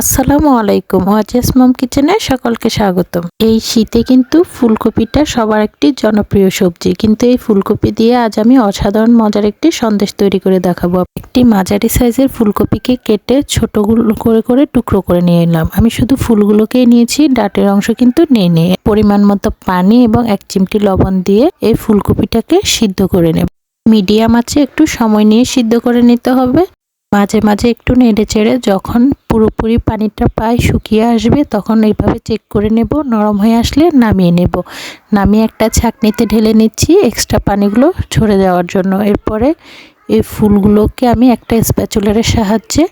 আসসালামু আলাইকুম, ওয়াজেস মম কিচেনে সকলকে স্বাগতম। এই শীতে কিন্তু ফুলকপিটা সবার একটি জনপ্রিয় সবজি, কিন্তু এই ফুলকপি দিয়ে আজ আমি অসাধারণ মজার একটি সন্দেশ তৈরি করে দেখাবো। একটি মাঝারি সাইজের ফুলকপিকে কেটে ছোটগুলো করে টুকরো করে নিয়ে এলাম। আমি শুধু ফুলগুলোকেই নিয়েছি, ডাঁটের অংশ কিন্তু নেই। পরিমাণ মতো পানি এবং 1 চিমটি লবণ দিয়ে এই ফুলকপিটাকে সিদ্ধ করে নেব। মিডিয়াম আঁচে একটু সময় নিয়ে সিদ্ধ করে নিতে হবে। মাঝে মাঝে একটু নেড়ে চেড়ে যখন পুরোপুরি পানিটা প্রায় শুকিয়ে আসবে তখন এইভাবে চেক করে নেব। নরম হয়ে আসলে নামিয়ে নেব। নামিয়ে একটা ছাঁকনিতে ঢেলে নিচ্ছি এক্সট্রা পানিগুলো ঝরে যাওয়ার জন্য। এরপরে এই ফুলগুলোকে আমি একটা স্প্যাচুলারের সাহায্যে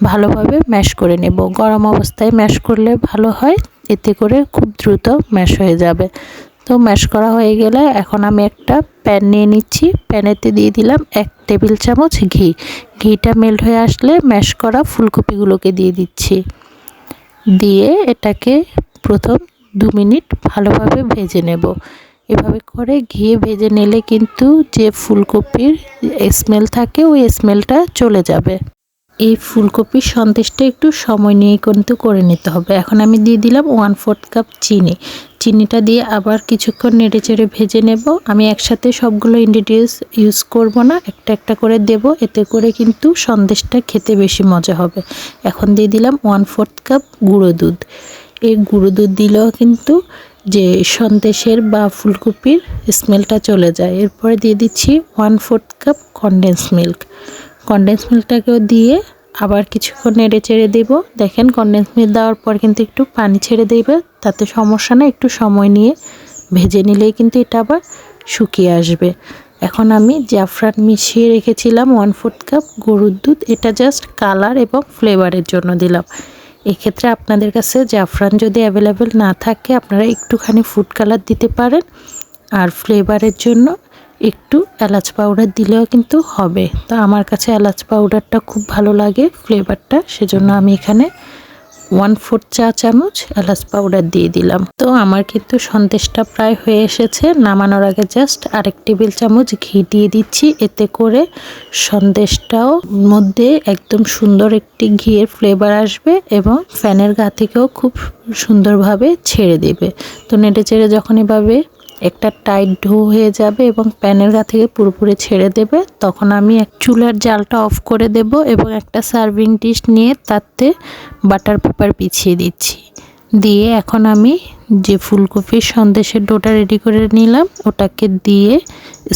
ভালোভাবে ম্যাশ করে নেব। গরম অবস্থায় ম্যাশ করলে ভালো হয়, এতে করে খুব দ্রুত ম্যাশ হয়ে যাবে। তো ম্যাশ করা হয়ে গেলে এখন আমি একটা প্যান নিয়ে নিচ্ছি। প্যানেতে দিয়ে দিলাম 1 টেবিল চামচ ঘি। ঘিটা মেল্ট হয়ে আসলে ম্যাশ করা ফুলকপিগুলোকে দিয়ে দিচ্ছি। দিয়ে এটাকে প্রথম 2 মিনিট ভালোভাবে ভেজে নেব। এভাবে করে ঘিয়ে ভেজে নিলে কিন্তু যে ফুলকপির স্মেল থাকে ওই স্মেলটা চলে যাবে। এই ফুলকপির সন্দেশটা একটু সময় নিয়ে কিন্তু করে নিতে হবে। এখন আমি দিয়ে দিলাম 1/4 কাপ চিনি। চিনিটা দিয়ে আবার কিছুক্ষণ নেড়েচেড়ে ভেজে নেব। আমি একসাথে সবগুলো ইনগ্রেডিয়েন্টস ইউজ করব না, একটা একটা করে দেব, এতে করে কিন্তু সন্দেশটা খেতে বেশি মজা হবে। এখন দিয়ে দিলাম 1/4 কাপ গুঁড়ো দুধ। এই গুঁড়ো দুধ দিলেও কিন্তু যে সন্দেশের বা ফুলকপির স্মেলটা চলে যায়। এরপরে দিয়ে দিচ্ছি 1/4 কাপ কনডেন্স মিল্ক। কনডেন্স মিল্কটাকেও দিয়ে আবার কিছুক্ষণ নেড়ে চেড়ে দেবো। দেখেন কনডেন্স মিল্ক দেওয়ার পর কিন্তু একটু পানি ছেড়ে দেবে, তাতে সমস্যা না, একটু সময় নিয়ে ভেজে নিলেই কিন্তু এটা আবার শুকিয়ে আসবে। এখন আমি জাফরান মিশিয়ে রেখেছিলাম 1/4 কাপ গরুর দুধ, এটা জাস্ট কালার এবং ফ্লেভারের জন্য দিলাম। এক্ষেত্রে আপনাদের কাছে জাফরান যদি অ্যাভেলেবেল না থাকে আপনারা একটুখানি ফুড কালার দিতে পারেন, আর ফ্লেভারের জন্য একটু এলাচ পাউডার দিলেও কিন্তু হবে। তো আমার কাছে এলাচ পাউডারটা খুব ভালো লাগে ফ্লেভারটা, সেজন্য আমি এখানে 1/4 চা চামচ এলাচ পাউডার দিয়ে দিলাম। তো আমার কিন্তু সন্দেশটা প্রায় হয়ে এসেছে। নামানোর আগে জাস্ট 1 টেবিল চামচ ঘি দিয়ে দিচ্ছি, এতে করে সন্দেশটাও মধ্যে একদম সুন্দর একটি ঘিয়ের ফ্লেভার আসবে এবং ফ্যানের গা থেকেও খুব সুন্দরভাবে ছেড়ে দেবে। তো নেড়ে চেড়ে যখন এভাবে একটা টাইট ডো হয়ে যাবে এবং প্যানের গা থেকে পুরোপুরি ছেড়ে দেবে, তখন আমি চুলার জালটা অফ করে দেব এবং একটা সার্ভিং ডিশ নিয়ে তাতে বাটার পেপার বিছিয়ে দিচ্ছি। দিয়ে এখন আমি যে ফুলকপির সন্দেশের ডোটা রেডি করে নিলাম ওটাকে দিয়ে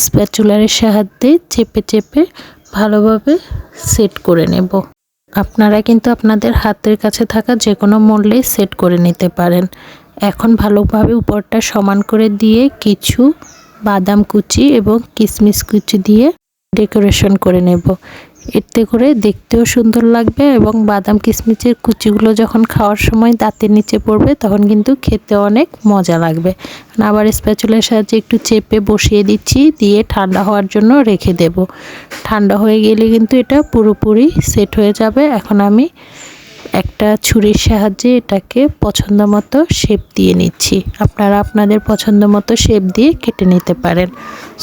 স্প্যাচুলারের সাহায্যে চেপে চেপে ভালোভাবে সেট করে নেব। আপনারা কিন্তু আপনাদের হাতের কাছে থাকা যে কোনো মোল্ডেই সেট করে নিতে পারেন। এখন ভালোভাবে উপরটা সমান করে দিয়ে কিছু বাদাম কুচি এবং কিশমিশ কুচি দিয়ে ডেকোরেশন করে নেব। এতে করে দেখতেও সুন্দর লাগবে এবং বাদাম কিশমিশের কুচিগুলো যখন খাওয়ার সময় দাঁতের নিচে পড়বে তখন কিন্তু খেতে অনেক মজা লাগবে। আবার স্প্যাচুলার সাহায্যে একটু চেপে বসিয়ে দিচ্ছি, দিয়ে ঠান্ডা হওয়ার জন্য রেখে দেব। ঠান্ডা হয়ে গেলে কিন্তু এটা পুরোপুরি সেট হয়ে যাবে। এখন আমি একটা ছুরির সাহায্যে এটাকে পছন্দ মতো শেপ দিয়ে নিচ্ছি। আপনারা আপনাদের পছন্দ মতো শেপ দিয়ে কেটে নিতে পারেন।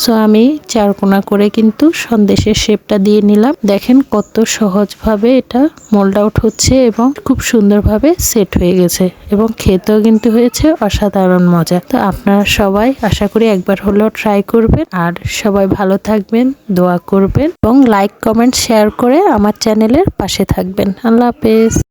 সো আমি 4 কোনা করে কিন্তু সন্দেশের শেপটা দিয়ে নিলাম। দেখেন কত সহজভাবে এটা মোল্ড আউট হচ্ছে এবং খুব সুন্দরভাবে সেট হয়ে গেছে এবং খেতেও কিন্তু হয়েছে অসাধারণ মজা। তো আপনারা সবাই আশা করি একবার হলেও ট্রাই করবেন, আর সবাই ভালো থাকবেন, দোয়া করবেন এবং লাইক কমেন্ট শেয়ার করে আমার চ্যানেলের পাশে থাকবেন। আল্লাহ হাফেজ।